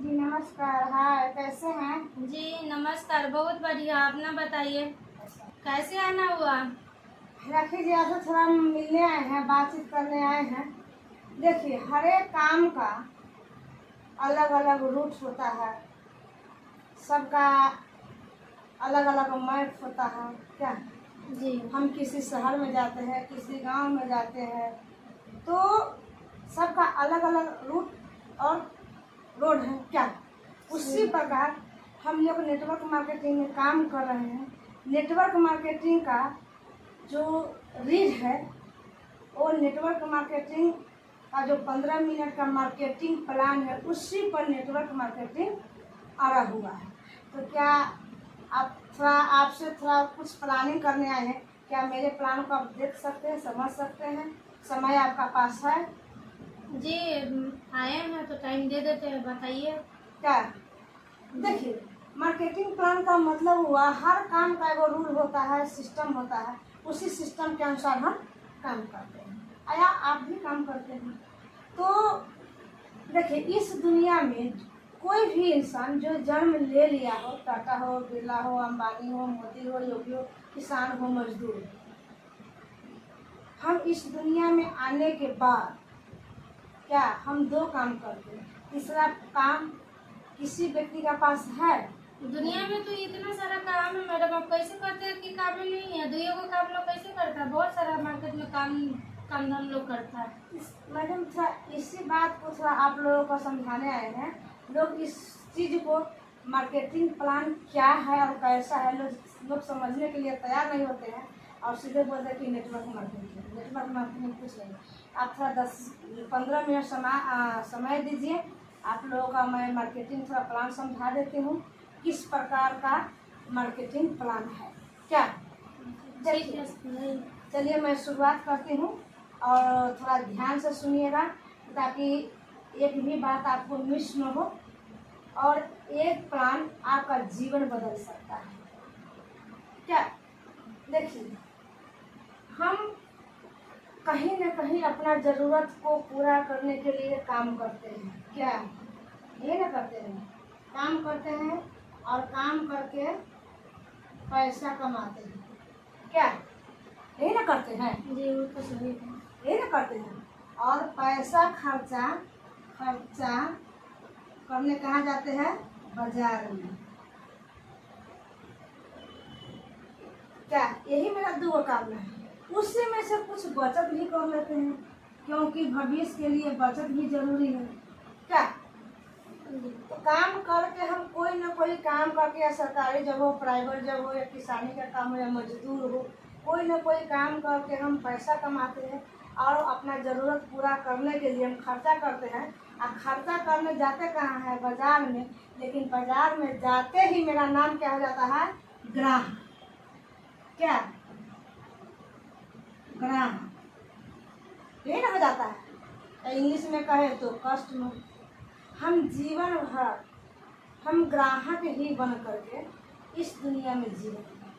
जी नमस्कार। हाय, कैसे हैं? जी नमस्कार, बहुत बढ़िया। अपना बताइए, कैसे आना हुआ? राखी जी, आपसे थोड़ा मिलने आए हैं, बातचीत करने आए हैं। देखिए, हर एक काम का अलग अलग रूट होता है, सबका अलग अलग मैप होता है। क्या जी हम किसी शहर में जाते हैं, किसी गांव में जाते हैं, तो सबका अलग अलग रूट और रोड है। क्या उसी प्रकार हम लोग नेटवर्क मार्केटिंग में काम कर रहे हैं। नेटवर्क मार्केटिंग का जो रीड है, वो नेटवर्क मार्केटिंग का जो 15 मिनट का मार्केटिंग प्लान है, उसी पर नेटवर्क मार्केटिंग आया हुआ है। तो क्या आप आपसे थोड़ा कुछ प्लानिंग करने आए हैं? क्या मेरे प्लान को आप देख सकते हैं, समझ सकते हैं? समय आपका पास है? जी आए हैं तो टाइम दे देते हैं, बताइए। क्या देखिए, मार्केटिंग प्लान का मतलब हुआ, हर काम का एगो रूल होता है, सिस्टम होता है। उसी सिस्टम के अनुसार हम काम करते हैं, या आप भी काम करते हैं। तो देखिए, इस दुनिया में कोई भी इंसान जो जन्म ले लिया हो, टाटा हो, बिरला हो, अंबानी हो, मोदी हो, योगी हो, किसान हो, मजदूर हो, हम इस दुनिया में आने के बाद क्या हम दो काम करते हैं। तीसरा काम किसी व्यक्ति का पास है? दुनिया में तो इतना सारा काम है मैडम, आप कैसे कहते हैं कि काम ही नहीं है? दुनिया को काम लोग कैसे करता है? बहुत सारा मार्केट में काम धाम लोग करता है। मैडम, थोड़ा इसी बात को थोड़ा आप लोगों को समझाने आए हैं। लोग इस चीज़ को मार्केटिंग प्लान क्या है और कैसा है, लोग समझने के लिए तैयार नहीं होते हैं और सीधे बोलते हैं कि नेटवर्क मार्केटिंग कुछ नहीं। आप थोड़ा 10-15 मिनट समय दीजिए। आप लोगों का मैं मार्केटिंग थोड़ा प्लान समझा देती हूँ, किस प्रकार का मार्केटिंग प्लान है। क्या चलिए मैं शुरुआत करती हूँ और थोड़ा ध्यान से सुनिएगा, ताकि एक भी बात आपको मिस न हो और एक प्लान आपका जीवन बदल सकता है। क्या देखिए, हम कहीं न कहीं अपना ज़रूरत को पूरा करने के लिए काम करते हैं। क्या ये ना करते हैं? काम करते हैं और काम करके पैसा कमाते हैं। क्या यही ना करते हैं? जी वो तो सही है। यही ना करते हैं। और पैसा खर्चा करने कहाँ जाते हैं? बाजार में। क्या यही मेरा दो काम है। उससे में से कुछ बचत भी कर लेते हैं, क्योंकि भविष्य के लिए बचत भी जरूरी है। क्या तो काम करके हम कोई ना कोई काम करके, या सरकारी जॉब हो, प्राइवेट जॉब हो, या किसानी का काम हो, या मजदूर हो, कोई ना कोई काम करके हम पैसा कमाते हैं और अपना ज़रूरत पूरा करने के लिए हम खर्चा करते हैं। और खर्चा करने जाते कहाँ है? बाजार में। लेकिन बाजार में जाते ही मेरा नाम क्या हो जाता है? ग्राहक। क्या ग्राहक ये ना हो जाता है, इंग्लिश में कहे तो कस्टमर। हम जीवन भर हम ग्राहक ही बन करके इस दुनिया में जी रहे हैं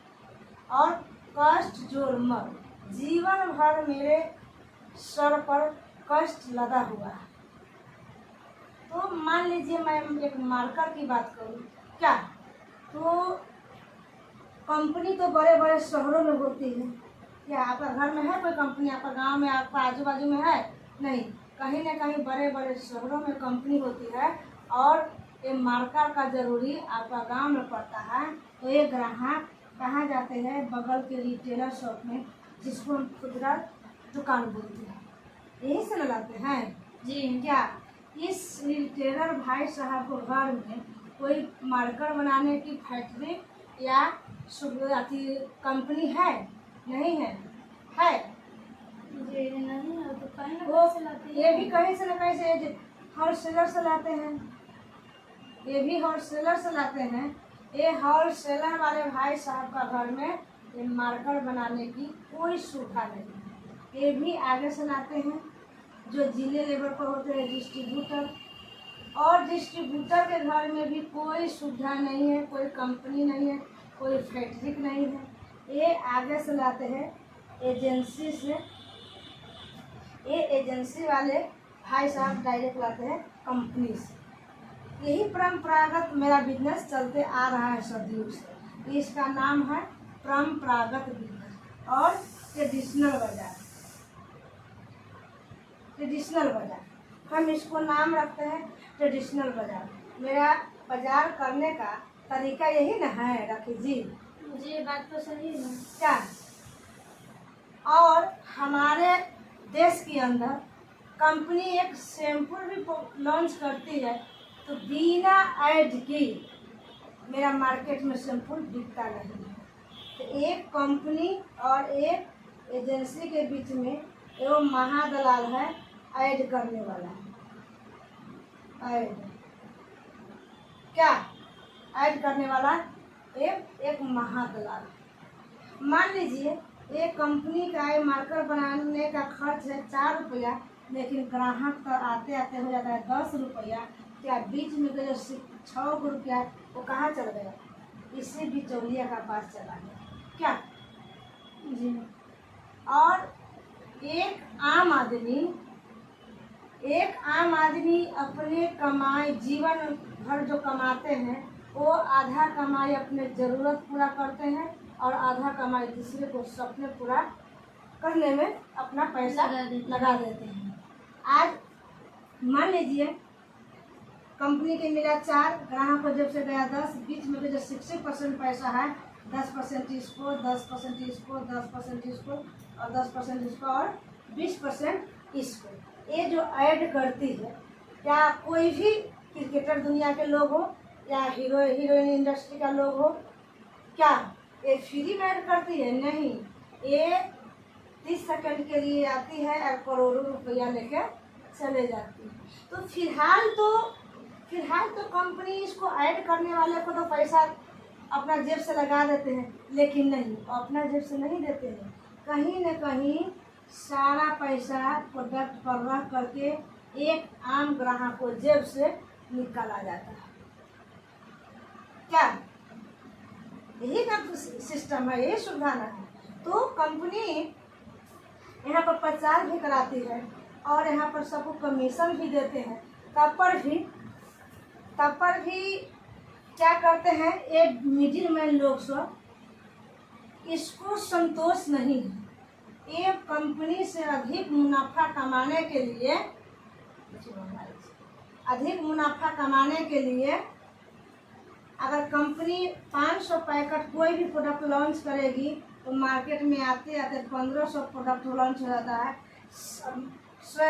और कष्ट जोड़ मर, जीवन भर मेरे सर पर कष्ट लगा हुआ है। तो मान लीजिए मैं एक मार्कर की बात करूं। क्या तो कंपनी तो बड़े बड़े शहरों में होती है। क्या आपका घर में है कोई कंपनी? आपका गांव में, आपका आजू बाजू में है? नहीं, कहीं ना कहीं बड़े बड़े शहरों में कंपनी होती है और ये मार्कर का जरूरी आपका गांव में पड़ता है। तो ये ग्राहक कहाँ जाते हैं? बगल के रिटेलर शॉप में, जिसको हम खुदरा दुकान बोलते हैं, यही से लगाते हैं। जी क्या इस रिटेलर भाई साहब को घर में कोई मार्कर बनाने की फैक्ट्री या कंपनी है? नहीं है। है जी नहीं है तो कहीं ना वो कहीं से लाते ये हैं। भी कहीं से न कहीं से होलसेलर से लाते हैं। ये भी होलसेलर से लाते हैं। ये होलसेलर वाले भाई साहब का घर में ये मार्कर बनाने की कोई सुविधा नहीं है। ये भी आगे से लाते हैं, जो जिले लेवल पर होते हैं डिस्ट्रीब्यूटर, और डिस्ट्रीब्यूटर के घर में भी कोई सुविधा नहीं है, कोई कंपनी नहीं है, कोई फैक्ट्री नहीं है। ये आगे से लाते हैं एजेंसी से। ये एजेंसी वाले भाई साहब डायरेक्ट लाते हैं कंपनी से। यही परंपरागत मेरा बिजनेस चलते आ रहा है सदियों से। इसका नाम है परंपरागत बिजनेस और ट्रेडिशनल बाजार। ट्रेडिशनल बाजार हम इसको नाम रखते हैं ट्रेडिशनल बाजार। मेरा बाजार करने का तरीका यही ना है राखी जी? जी बात तो सही है। क्या और हमारे देश के अंदर कंपनी एक शैम्पू भी लॉन्च करती है तो बिना ऐड की मेरा मार्केट में शैम्पू बिकता नहीं है। तो एक कंपनी और एक एजेंसी के बीच में एवं महादलाल है ऐड करने वाला है। ऐड क्या ऐड करने वाला एक महादलाल। मान लीजिए एक कंपनी का ये मार्कर बनाने का खर्च है 4 रुपया, लेकिन ग्राहक तक आते आते हो जाता है 10 रुपया। क्या बीच में जो 6 रुपया वो कहाँ चल गया? इसी बिचौलिया का पास चला गया। क्या जी और एक आम आदमी अपने कमाई जीवन भर जो कमाते हैं वो आधा कमाई अपने ज़रूरत पूरा करते हैं और आधा कमाई दूसरे को सपने पूरा करने में अपना पैसा लगा देते हैं। आज मान लीजिए कंपनी के मिला 4, ग्राहक को जब से गया 10, बीच में जो 60% पैसा है 10% इसको, 10% इसको, 10% इसको और 10% इसको और 20% इसको। ये जो ऐड करती है, क्या कोई भी क्रिकेटर दुनिया के लोग हो या हीरोइन इंडस्ट्री का लोग हो, क्या ये फ्री में ऐड करती है? नहीं, ये 30 सेकंड के लिए आती है और करोड़ों रुपया लेके चले जाती है। तो फिलहाल तो कंपनी इसको ऐड करने वाले को तो पैसा अपना जेब से लगा देते हैं, लेकिन नहीं, अपना जेब से नहीं देते हैं। कहीं न कहीं सारा पैसा प्रोडक्ट पर रख करके एक आम ग्राहक को जेब से निकाला जाता है। क्या यही का सिस्टम है, यही सुविधा है। तो कंपनी यहाँ पर प्रचार भी कराती है और यहाँ पर सबको कमीशन भी देते हैं। तब पर भी क्या करते हैं, ये मिडिल मैन लोग सब इसको संतोष नहीं है। एक कंपनी से अधिक मुनाफा कमाने के लिए अगर कंपनी 500 पैकेट कोई भी प्रोडक्ट लॉन्च करेगी तो मार्केट में आते आते 1500 प्रोडक्ट लॉन्च हो जाता है।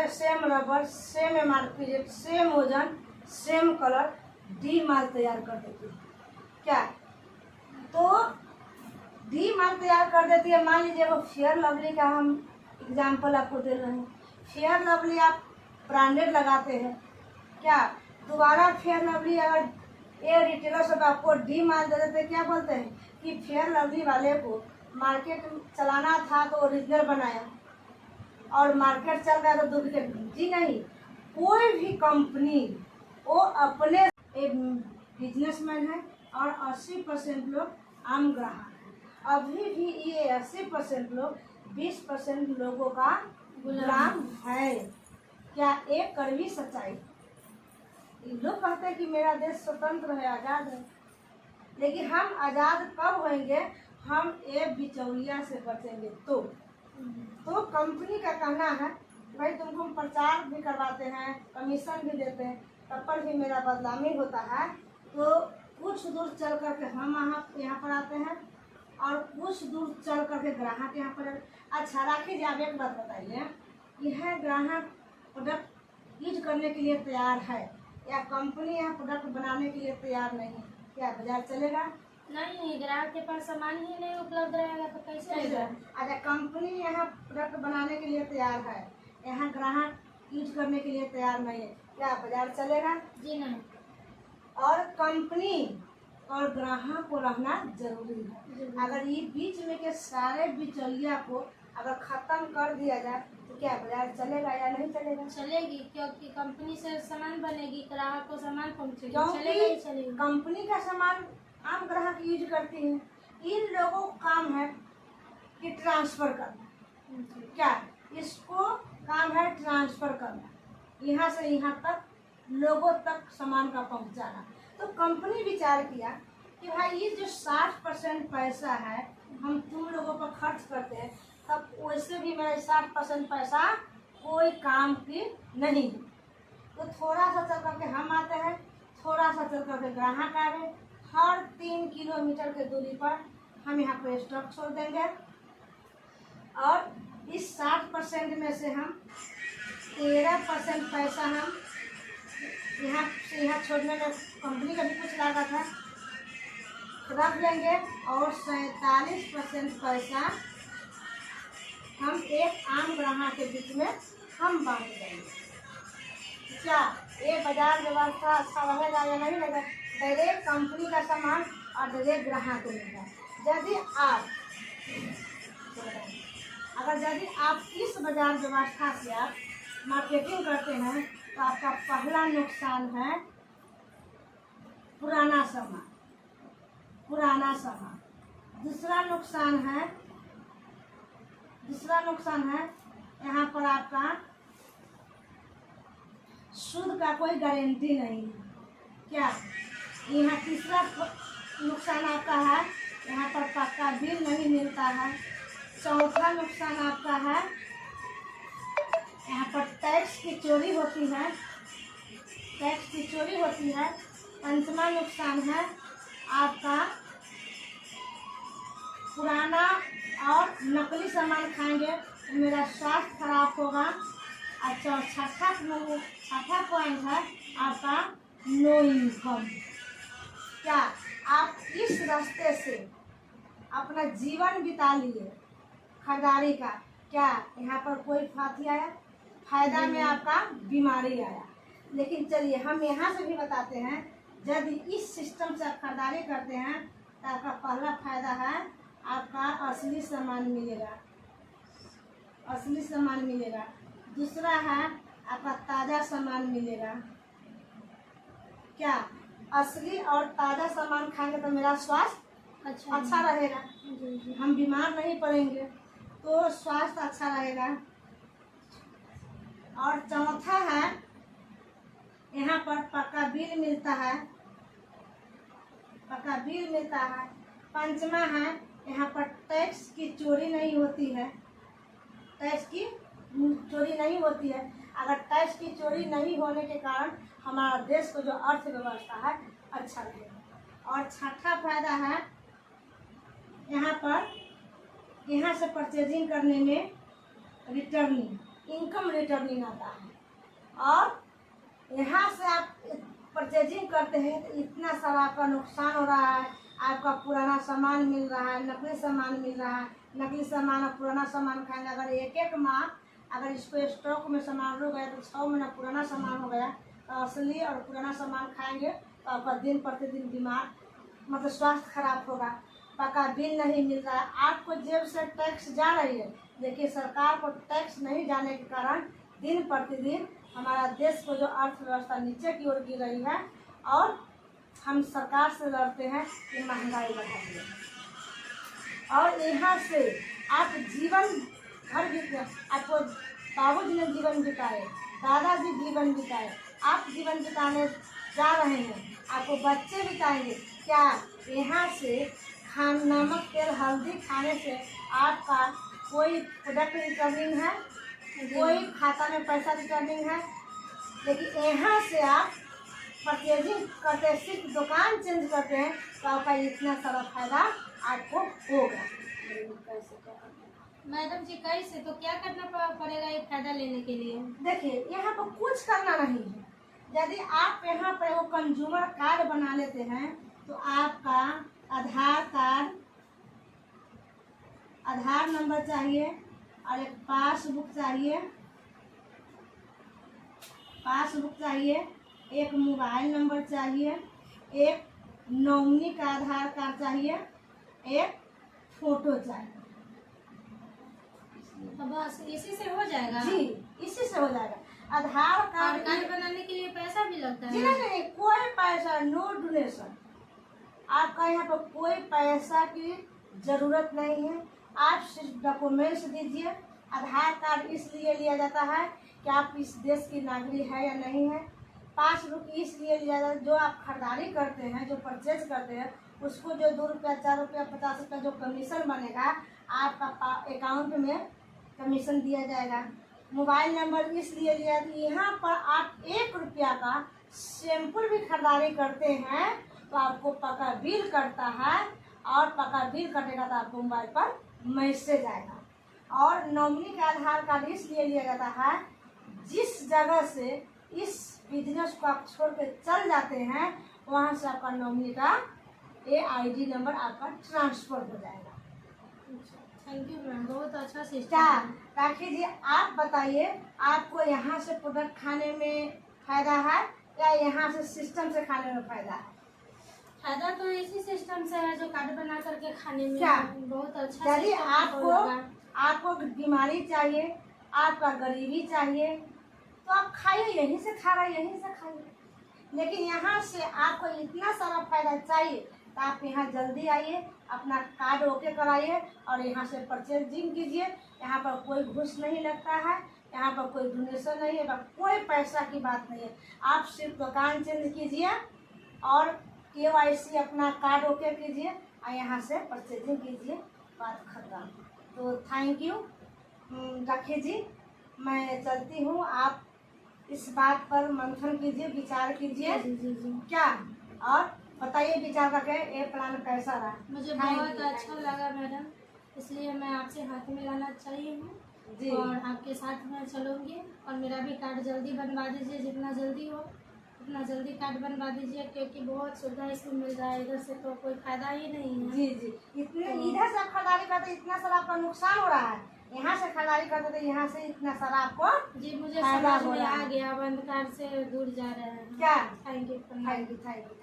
Same rubber, same MRP, same वजन, सेम कलर, डी माल तैयार कर देती है। क्या तो डी माल तैयार कर देती है। मान लीजिए वो फेयर लवली का हम एग्जाम्पल आपको दे रहे हैं। फेयर लवली आप ब्रांडेड लगाते हैं, क्या दोबारा फेयर लवली अगर ये रिटेलर सब आपको डी माल दे देते, क्या बोलते हैं कि फेयर लवली वाले को मार्केट चलाना था तो ओरिजिनल बनाया और मार्केट चल रहा है तो डुप्लीकेट। जी नहीं, कोई भी कंपनी वो अपने बिजनेसमैन है और 80% लोग आम ग्राहक हैं। अभी भी ये 80% लोग 20% लोगों का गुलाम है। क्या एक कड़वी सच्चाई। लोग कहते हैं कि मेरा देश स्वतंत्र है, आज़ाद है, लेकिन हम आज़ाद कब होंगे? हम एक बिचौलिया से बचेंगे तो कंपनी का कहना है भाई तुमको हम प्रचार भी करवाते हैं, कमीशन भी देते हैं, तब पर भी मेरा बदनामी होता है। तो कुछ दूर चल करके हम यहाँ पर आते हैं और कुछ दूर चल करके ग्राहक यहाँ पर। अच्छा राखी जी, आप एक बात बताइए, यह ग्राहक प्रोडक्ट यूज करने के लिए तैयार है या कंपनी यहाँ प्रोडक्ट बनाने के लिए तैयार नहीं, क्या बाजार चलेगा? नहीं, ग्राहक के पास सामान ही नहीं उपलब्ध रहेगा तो कैसे चलेगा? अच्छा, कंपनी यहाँ प्रोडक्ट बनाने के लिए तैयार है, यहाँ ग्राहक यूज करने के लिए तैयार नहीं है, क्या बाजार चलेगा? जी नहीं। और कंपनी और ग्राहक को रहना जरूरी है। अगर ये बीच में के सारे बिचौलिया को अगर खत्म कर दिया जाए तो क्या बाजार चलेगा या नहीं चलेगा? चलेगी, क्योंकि कंपनी से सामान बनेगी, ग्राहक को सामान पहुंचेगी, क्योंकि चलेगा ही चलेगा। कंपनी का सामान आम ग्राहक यूज करती है। इन लोगों का काम है कि ट्रांसफर करना। क्या इसको काम है ट्रांसफर करना, यहाँ से यहाँ तक लोगों तक सामान का पहुंचाना। तो कंपनी विचार किया कि भाई ये जो 60% पैसा है हम तुम लोगों पर खर्च करते हैं, तब वैसे भी मेरा 60% पैसा कोई काम की नहीं। तो थोड़ा सा चल करके हम आते हैं, थोड़ा सा चल करके ग्राहक आ गए, हर 3 किलोमीटर के दूरी पर हम यहाँ पर स्टॉक छोड़ देंगे और इस 60% में से हम 13% पैसा हम यहाँ से यहाँ छोड़ने में कंपनी का भी कुछ लागत है रख लेंगे और 47% पैसा हम एक आम ग्राहक के बीच में हम बांट देंगे। क्या ये बाजार व्यवस्था अच्छा रहेगा या नहीं रहेगा? डायरेक्ट कंपनी का सामान और डायरेक्ट ग्राहक को मिलेगा। यदि आप यदि आप इस बाजार व्यवस्था से आप मार्केटिंग करते हैं तो आपका पहला नुकसान है पुराना सामान। दूसरा नुकसान है यहाँ पर आपका शुद्ध का कोई गारंटी नहीं है। क्या यहाँ तीसरा नुकसान आपका है यहाँ पर पक्का बिल नहीं मिलता है। चौथा नुकसान आपका है यहाँ पर टैक्स की चोरी होती है। पंचमा नुकसान है आपका पुराना और नकली सामान खाएंगे तो मेरा स्वास्थ्य खराब होगा। अच्छा, छठा पॉइंट है आपका नो इनकम। क्या आप इस रास्ते से अपना जीवन बिता लिए खरीदारी का? क्या यहाँ पर कोई फायदा आया? फायदा में आपका बीमारी आया। लेकिन चलिए हम यहाँ से भी बताते हैं, यदि इस सिस्टम से आप खरीदारी करते हैं तो आपका पहला फायदा है आपका असली सामान मिलेगा। दूसरा है आपका ताज़ा सामान मिलेगा। क्या असली और ताज़ा सामान खाएंगे तो मेरा स्वास्थ्य अच्छा रहेगा, हम बीमार नहीं पड़ेंगे, तो स्वास्थ्य अच्छा रहेगा। और चौथा है यहाँ पर पक्का बिल मिलता है। पंचमा है यहाँ पर टैक्स की चोरी नहीं होती है। अगर टैक्स की चोरी नहीं होने के कारण हमारा देश को जो अर्थव्यवस्था है अच्छा रहेगा। और छठा फायदा है यहाँ से परचेजिंग करने में इनकम रिटर्निंग आता है। और यहाँ से आप परचेजिंग करते हैं तो इतना सारा आपका नुकसान हो रहा है। आपका पुराना सामान मिल रहा है, नकली सामान मिल रहा है। नकली सामान और पुराना सामान खाएंगे, अगर एक माह अगर इसको स्टॉक में सामान रुक गया तो 6 महीना पुराना सामान हो गया, तो असली और पुराना सामान खाएंगे तो आपका दिन प्रतिदिन बीमार स्वास्थ्य खराब होगा। पक्का बिल नहीं मिल रहा है, आपको जेब से टैक्स जा रही है, देखिए सरकार को टैक्स नहीं जाने के कारण दिन प्रतिदिन हमारा देश को जो अर्थव्यवस्था नीचे की ओर गिर रही है और हम सरकार से लड़ते हैं कि महंगाई बढ़ा दी। और यहाँ से आप जीवन भर बीते, आपको बाबूजी ने जीवन बिताए, दादाजी जीवन बिताए, आप जीवन बिताने जा रहे हैं, आपको बच्चे बिताएंगे। क्या यहाँ से नमक तेल हल्दी खाने से आपका कोई प्रोडक्ट रिटर्निंग है, कोई खाता में पैसा रिटर्निंग है? लेकिन यहाँ से आप परचेजिंग करते हैं, सिर्फ दुकान चेंज करते हैं तो आपका इतना सारा फायदा आपको होगा। मैडम जी कैसे, तो क्या करना पड़ेगा ये फायदा लेने के लिए? देखिए यहाँ पर कुछ करना नहीं है। यदि आप यहाँ पर वो कंज्यूमर कार्ड बना लेते हैं तो आपका आधार नंबर चाहिए और एक पासबुक चाहिए, एक मोबाइल नंबर चाहिए, एक नॉमिनी का आधार कार्ड चाहिए, एक फोटो चाहिए। तो बस इसी से हो जाएगा? जी इसी से हो जाएगा। आधार कार्ड बनाने के लिए पैसा भी लगता है? जी नहीं, कोई पैसा, नो डोनेशन। आपका यहाँ पर कोई पैसा की जरूरत नहीं है। आप सिर्फ डॉक्यूमेंट्स दीजिए। आधार कार्ड इसलिए लिया जाता है कि आप इस देश की नागरिक है या नहीं है, ₹5 इसलिए लिया जाता है, जो आप खरीदारी करते हैं, जो परचेज करते हैं, उसको जो ₹2, ₹4, ₹50 जो कमीशन बनेगा आपका अकाउंट में कमीशन दिया जाएगा। मोबाइल नंबर इसलिए लिया कि यहाँ पर आप ₹1 का सैंपल भी खरीदारी करते हैं तो आपको पक्का बिल करता है, और पक्का बिल कटेगा तो आपको मोबाइल पर मैसेज आएगा। और नॉमिनी का आधार कार्ड इसलिए लिया जाता है, जिस जगह से इस बिजनेस को आप छोड़ के चल जाते हैं वहाँ से आपका नॉमिनी का AID नंबर आपका ट्रांसफर हो जाएगा। थैंक यू मैम, बहुत अच्छा सिस्टम क्या है। राखी जी, आप बताइए, आपको यहाँ से प्रोडक्ट खाने में फायदा है या यहाँ से सिस्टम से खाने में फायदा है? फायदा तो इसी सिस्टम से है जो कार्ड बना करके खाने में क्या? बहुत अच्छा यदि सिस्टम हमको लगा। आपको बीमारी चाहिए, आपका गरीबी चाहिए, तो आप खाइए, यहीं से खा रहे, यहीं से खाइए। लेकिन यहाँ से आपको इतना सारा फायदा चाहिए तो आप यहाँ जल्दी आइए, अपना कार्ड ओके कराइए और यहाँ से परचेजिंग कीजिए। यहाँ पर कोई घूस नहीं लगता है, यहाँ पर कोई डोनेशन नहीं है, कोई पैसा की बात नहीं है। आप सिर्फ दुकान चेंज कीजिए और KYC अपना कार्ड ओके कीजिए और यहाँ से परचेजिंग कीजिए, बात खत्म। तो थैंक यू राखी जी, मैं चलती हूँ। आप इस बात पर मंथन कीजिए, विचार कीजिए। जी जी जी, क्या और बताइए विचार करके ये प्लान कैसा रहा? मुझे Thank बहुत you, अच्छा लगा मैडम, इसलिए मैं आपसे हाथ मिलाना चाहिए हूँ जी। और आपके साथ में चलूँगी। और मेरा भी कार्ड जल्दी बनवा दीजिए, जितना जल्दी हो उतना जल्दी कार्ड बनवा दीजिए, क्योंकि बहुत सुविधा इसमें मिल रहा है, इधर से तो कोई फायदा ही नहीं है। जी जी, इतने इधर से आप खरीदारी करते इतना सारा आपका नुकसान हो रहा है, यहाँ से खरीदारी करते तो यहाँ से इतना सारा आपको जी मुझे फायदा समझ हो में रहा आ है। गया, अब अंधकार से दूर जा रहे हैं। क्या? Thank you. Thank you.